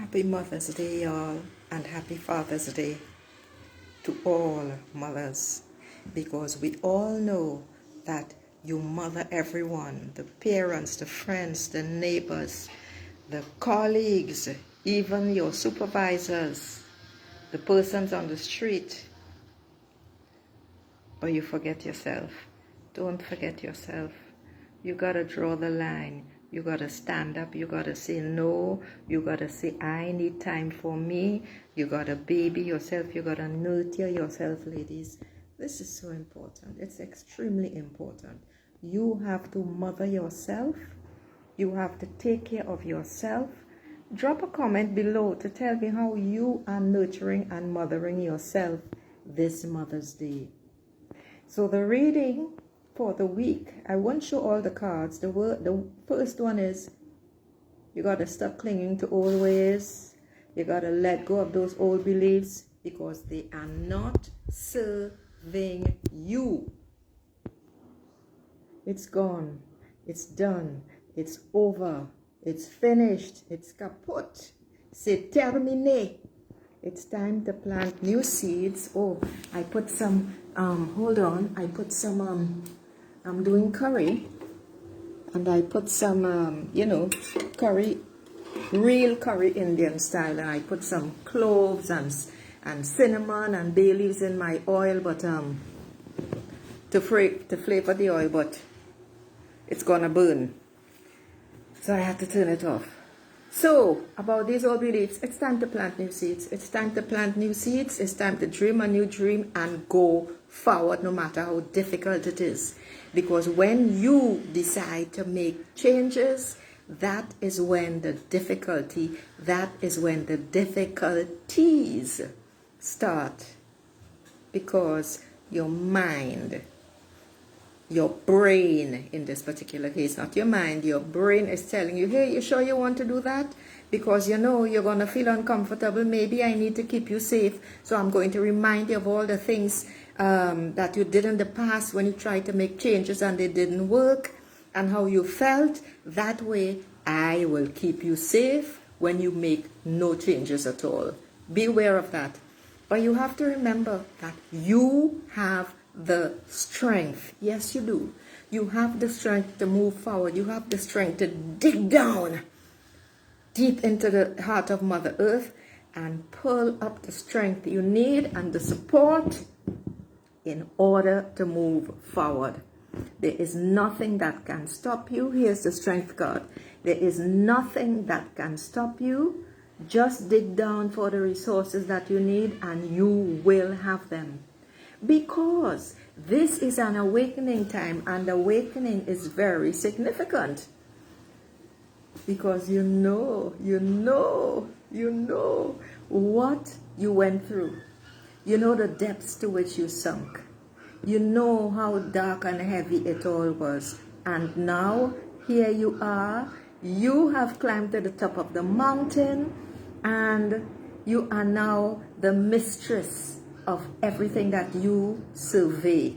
Happy Mother's Day, y'all, and happy Father's Day to all mothers, because we all know that you mother everyone, the parents, the friends, the neighbors, the colleagues, even your supervisors, the persons on the street. But you forget yourself. Don't forget yourself. You gotta draw the line. You gotta stand up. You gotta say no. You gotta say, I need time for me. You gotta baby yourself. You gotta nurture yourself, ladies. This is so important. It's extremely important. You have to mother yourself. You have to take care of yourself. Drop a comment below to tell me how you are nurturing and mothering yourself this Mother's Day. So the reading for the week, I won't show all the cards. The first one is, you got to stop clinging to old ways. You got to let go of those old beliefs because they are not serving you. It's gone. It's done. It's over. It's finished. It's kaput. C'est terminé. It's time to plant new seeds. Oh, I put some, hold on. I put some, I'm doing curry. And I put some, curry, real curry Indian style. And I put some cloves and cinnamon and bay leaves in my oil. But, to flavor the oil, but it's gonna burn. So I have to turn it off. So, about these old beliefs, it's time to plant new seeds. It's time to plant new seeds. It's time to dream a new dream and go forward no matter how difficult it is. Because when you decide to make changes, that is when the difficulties start. Because your mind, your brain, in this particular case, not your mind, your brain is telling you, hey, you sure you want to do that? Because you know you're going to feel uncomfortable. Maybe I need to keep you safe. So I'm going to remind you of all the things that you did in the past when you tried to make changes and they didn't work, and how you felt. That way, I will keep you safe when you make no changes at all. Be aware of that. But you have to remember that you have the strength. Yes, you do. You have the strength to move forward. You have the strength to dig down deep into the heart of Mother Earth and pull up the strength you need and the support in order to move forward. There is nothing that can stop you. Here's the strength card. There is nothing that can stop you. Just dig down for the resources that you need and you will have them. Because this is an awakening time, and awakening is very significant. Because you know what you went through. You know the depths to which you sunk. You know how dark and heavy it all was. And now, here you are. You have climbed to the top of the mountain, and you are now the mistress of everything that you survey.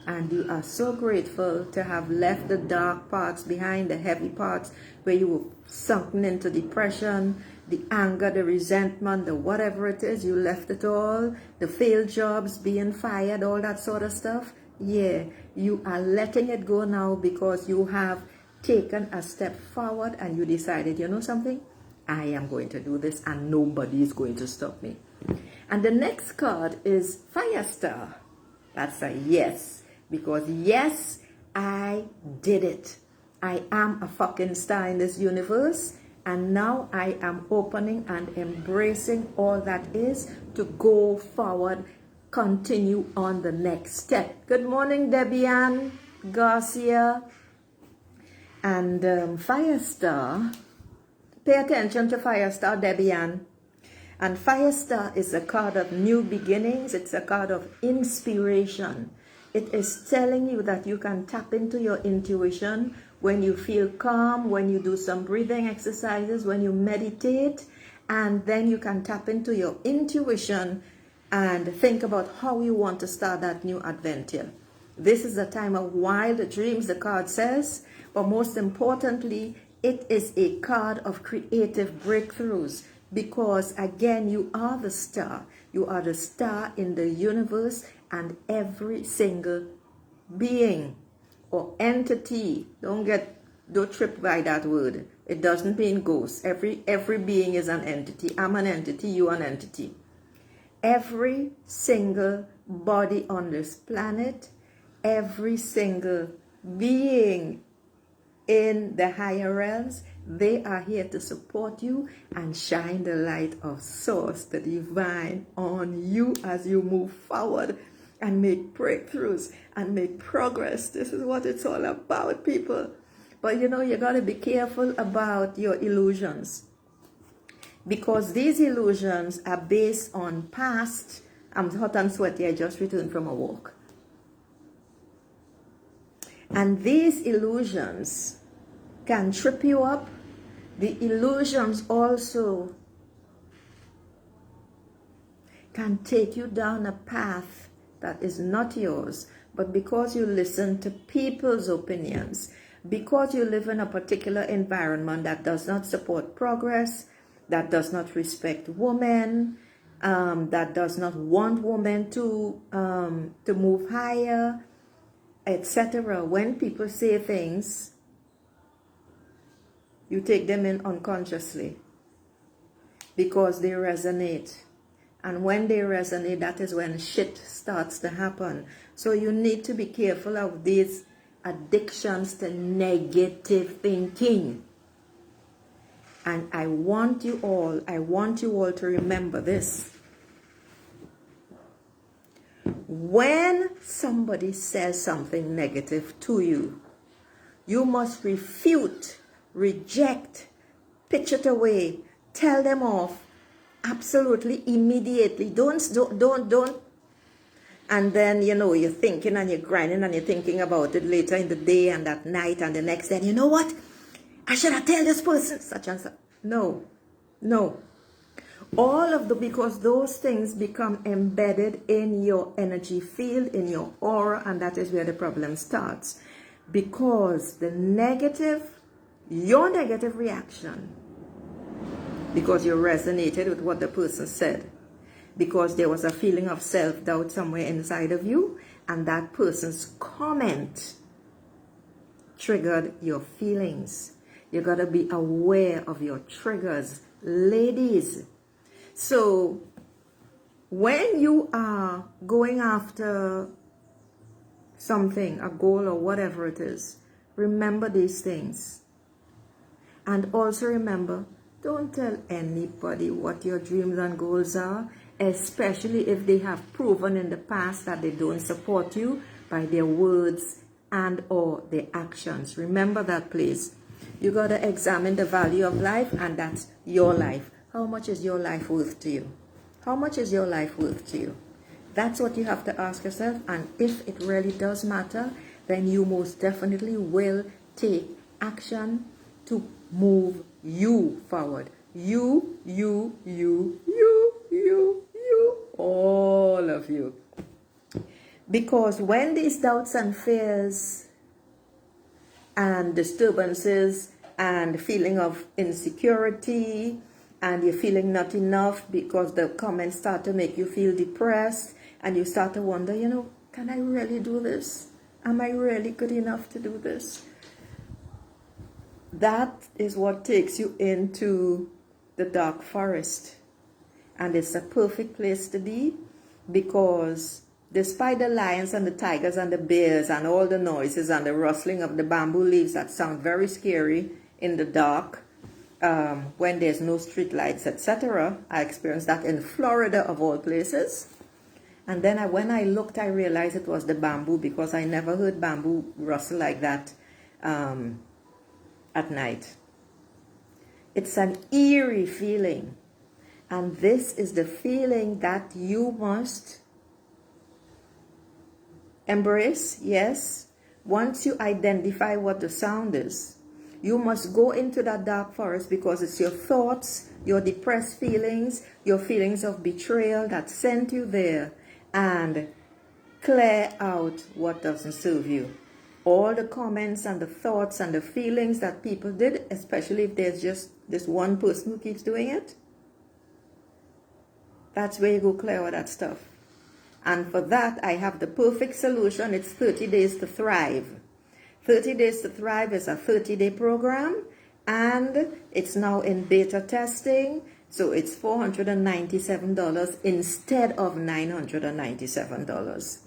And you are so grateful to have left the dark parts behind, the heavy parts where you were sunken into depression, the anger, the resentment, the whatever it is. You left it all, the failed jobs, being fired, all that sort of stuff. Yeah, you are letting it go now because you have taken a step forward and you decided, you know something? I am going to do this and nobody is going to stop me. And the next card is Fire Star. That's a yes. Because yes, I did it. I am a fucking star in this universe. And now I am opening and embracing all that is to go forward, continue on the next step. Good morning, Debbie-Ann Garcia. And Firestar, pay attention to Firestar, Debbie-Ann. And Firestar is a card of new beginnings. It's a card of inspiration. It is telling you that you can tap into your intuition when you feel calm, when you do some breathing exercises, when you meditate, and then you can tap into your intuition and think about how you want to start that new adventure. This is a time of wild dreams, the card says, but most importantly, It is a card of creative breakthroughs because, again, you are the star. You are the star in the universe, and every single being or entity, don't trip by that word. It doesn't mean ghost. Every being is an entity. I'm an entity, you an entity. Every single body on this planet, every single being in the higher realms, they are here to support you and shine the light of source, the divine, on you as you move forward and make breakthroughs and make progress. This is what it's all about, people. But you know, you got to be careful about your illusions, because these illusions are based on past. I'm hot and sweaty, I just returned from a walk. And these illusions can trip you up. The illusions also can take you down a path that is not yours. But because you listen to people's opinions, because you live in a particular environment that does not support progress, that does not respect women, that does not want women to move higher, etc. When people say things, you take them in unconsciously because they resonate. And when they resonate, that is when shit starts to happen. So you need to be careful of these addictions to negative thinking. And I want you all to remember this. When somebody says something negative to you, you must refute, reject, pitch it away, tell them off, absolutely immediately. Don't. And then, you know, you're thinking and you're grinding and you're thinking about it later in the day and at night and the next day. And you know what? I should have tell this person such and such. No. Because those things become embedded in your energy field, in your aura, and that is where the problem starts. Because your negative reaction, because you resonated with what the person said, because there was a feeling of self-doubt somewhere inside of you, and that person's comment triggered your feelings. You got to be aware of your triggers, ladies. So when you are going after something, a goal or whatever it is, remember these things. And also remember, don't tell anybody what your dreams and goals are, especially if they have proven in the past that they don't support you by their words and or their actions. Remember that, please. You got to examine the value of life, and that's your life. How much is your life worth to you? How much is your life worth to you? That's what you have to ask yourself. And if it really does matter, then you most definitely will take action to move you forward. You, all of you. Because when these doubts and fears and disturbances and feeling of insecurity, and you're feeling not enough because the comments start to make you feel depressed, and you start to wonder, you know, can I really do this? Am I really good enough to do this? That is what takes you into the dark forest. And it's a perfect place to be, because despite the lions and the tigers and the bears and all the noises and the rustling of the bamboo leaves that sound very scary in the dark, when there's no street lights, etc. I experienced that in Florida, of all places. And then when I looked, I realized it was the bamboo, because I never heard bamboo rustle like that at night. It's an eerie feeling. And this is the feeling that you must embrace, yes. Once you identify what the sound is, you must go into that dark forest, because it's your thoughts, your depressed feelings, your feelings of betrayal that sent you there, and clear out what doesn't serve you. all the comments and the thoughts and the feelings that people did, especially if there's just this one person who keeps doing it, that's where you go clear all that stuff. And for that, I have the perfect solution. It's 30 Days to Thrive. 30 Days to Thrive is a 30-day program, and it's now in beta testing. So it's $497 instead of $997.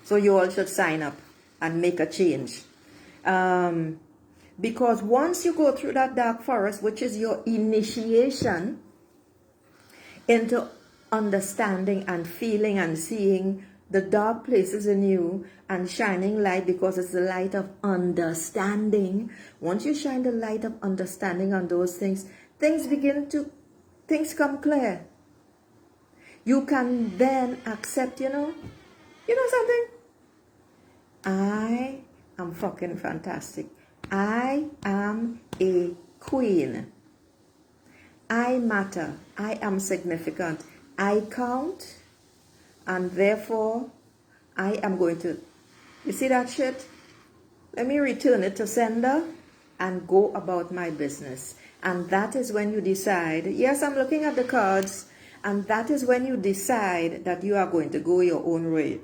So you all should sign up and make a change. Because once you go through that dark forest, which is your initiation into understanding and feeling and seeing the dark places in you and shining light, because it's the light of understanding. Once you shine the light of understanding on those things, things come clear. You can then accept, you know something? I am fucking fantastic. I am a queen. I matter. I am significant. I count, and therefore I am going to, you see that shit? Let me return it to sender and go about my business. And that is when you decide, yes, I'm looking at the cards, and that is when you decide that you are going to go your own way.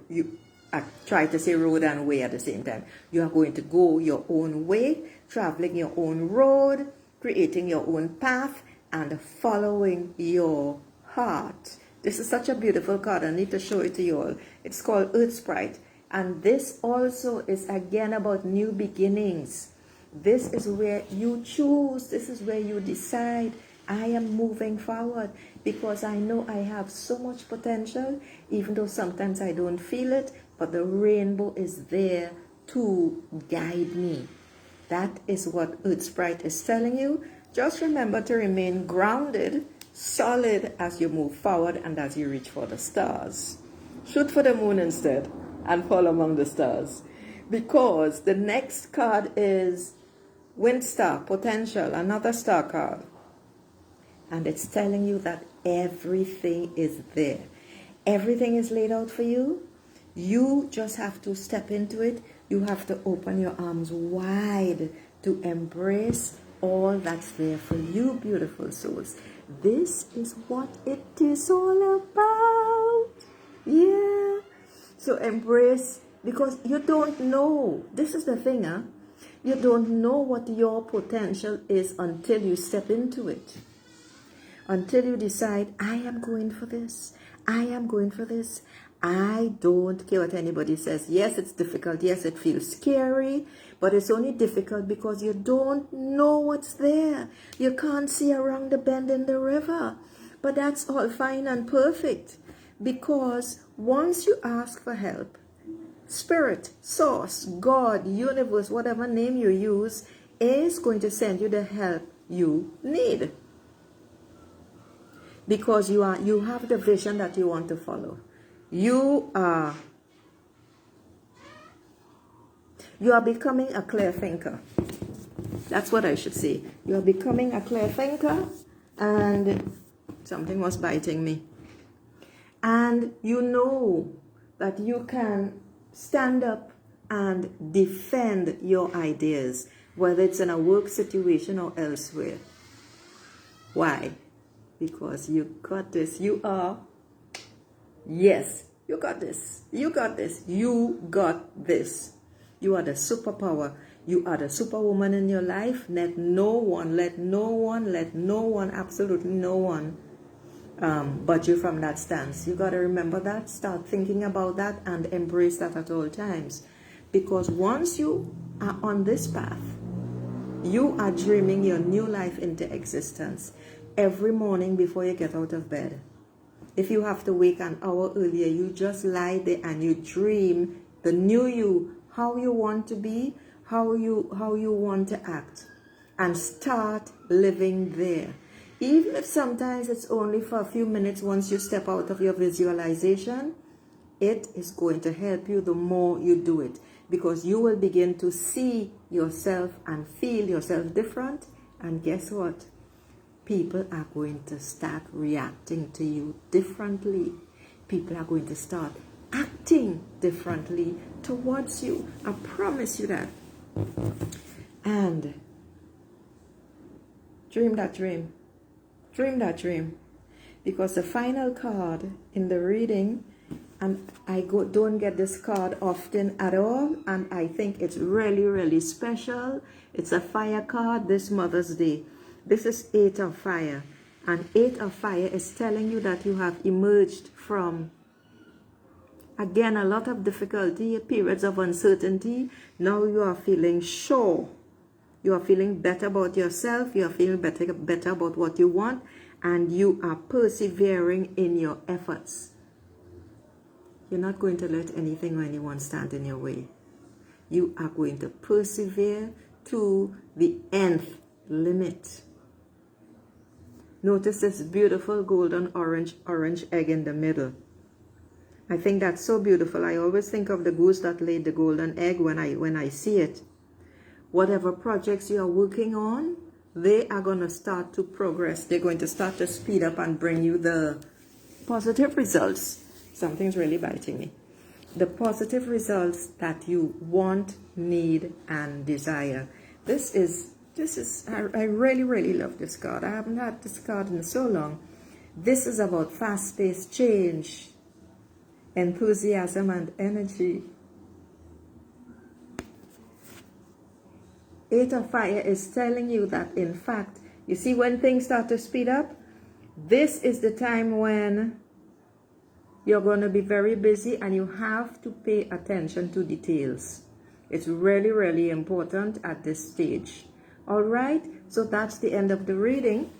I try to say road and way at the same time. You are going to go your own way, traveling your own road, creating your own path, and following your heart. This is such a beautiful card. I need to show it to you all. It's called Earth Sprite. And this also is again about new beginnings. This is where you choose. This is where you decide, I am moving forward because I know I have so much potential, even though sometimes I don't feel it, but the rainbow is there to guide me. That is what Earth Sprite is telling you. Just remember to remain grounded, solid as you move forward and as you reach for the stars. Shoot for the moon instead and fall among the stars. Because the next card is Wind Star, Potential, another star card. And it's telling you that everything is there. Everything is laid out for you. You just have to step into it. You have to open your arms wide to embrace all that's there for you, beautiful souls. This is what it is all about. Yeah. So embrace, because you don't know. This is the thing, huh? You don't know what your potential is until you step into it. Until you decide, I am going for this. I am going for this. I don't care what anybody says. Yes, it's difficult. Yes, it feels scary. But it's only difficult because you don't know what's there. You can't see around the bend in the river. But that's all fine and perfect. Because once you ask for help, Spirit, Source, God, Universe, whatever name you use, is going to send you the help you need. Because you have the vision that you want to follow. You are becoming a clear thinker. That's what I should say. You are becoming a clear thinker, and something was biting me. And you know that you can stand up and defend your ideas, whether it's in a work situation or elsewhere. Why? Because you got this. You are. Yes, you got this. You got this. You got this. You are the superpower. You are the superwoman in your life. Let no one, absolutely no one budge you from that stance. You got to remember that. Start thinking about that and embrace that at all times. Because once you are on this path, you are dreaming your new life into existence every morning before you get out of bed. If you have to wake an hour earlier, you just lie there and you dream the new you, how you want to be, how you want to act, and start living there. Even if sometimes it's only for a few minutes, once you step out of your visualization, it is going to help you the more you do it, because you will begin to see yourself and feel yourself different. And guess what? People are going to start reacting to you differently. People are going to start acting acting differently towards you. I promise you that. And dream that dream. Dream that dream. Because the final card in the reading, and I don't get this card often at all, and I think it's really, really special. It's a fire card this Mother's Day. This is 8 of Fire. And 8 of Fire is telling you that you have emerged from, again, a lot of difficulty, periods of uncertainty. Now you are feeling sure. You are feeling better about yourself. You are feeling better about what you want. And you are persevering in your efforts. You're not going to let anything or anyone stand in your way. You are going to persevere to the nth limit. Notice this beautiful golden orange egg in the middle. I think that's so beautiful. I always think of the goose that laid the golden egg when I see it. Whatever projects you are working on, they are going to start to progress. They're going to start to speed up and bring you the positive results. Something's really biting me. The positive results that you want, need, and desire. This is, I really, really love this card. I haven't had this card in so long. This is about fast-paced change, enthusiasm, and energy. 8 of Fire is telling you that, in fact, you see when things start to speed up, this is the time when you're going to be very busy and you have to pay attention to details. It's really, really important at this stage. All right, so that's the end of the reading.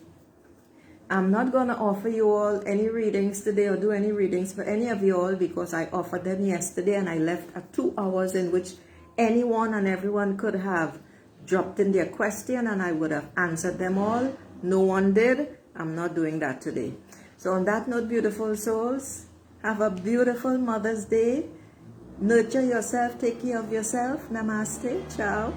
I'm not going to offer you all any readings today or do any readings for any of you all because I offered them yesterday and I left at 2 hours in which anyone and everyone could have dropped in their question and I would have answered them all. No one did. I'm not doing that today. So on that note, beautiful souls, have a beautiful Mother's Day. Nurture yourself. Take care of yourself. Namaste. Ciao.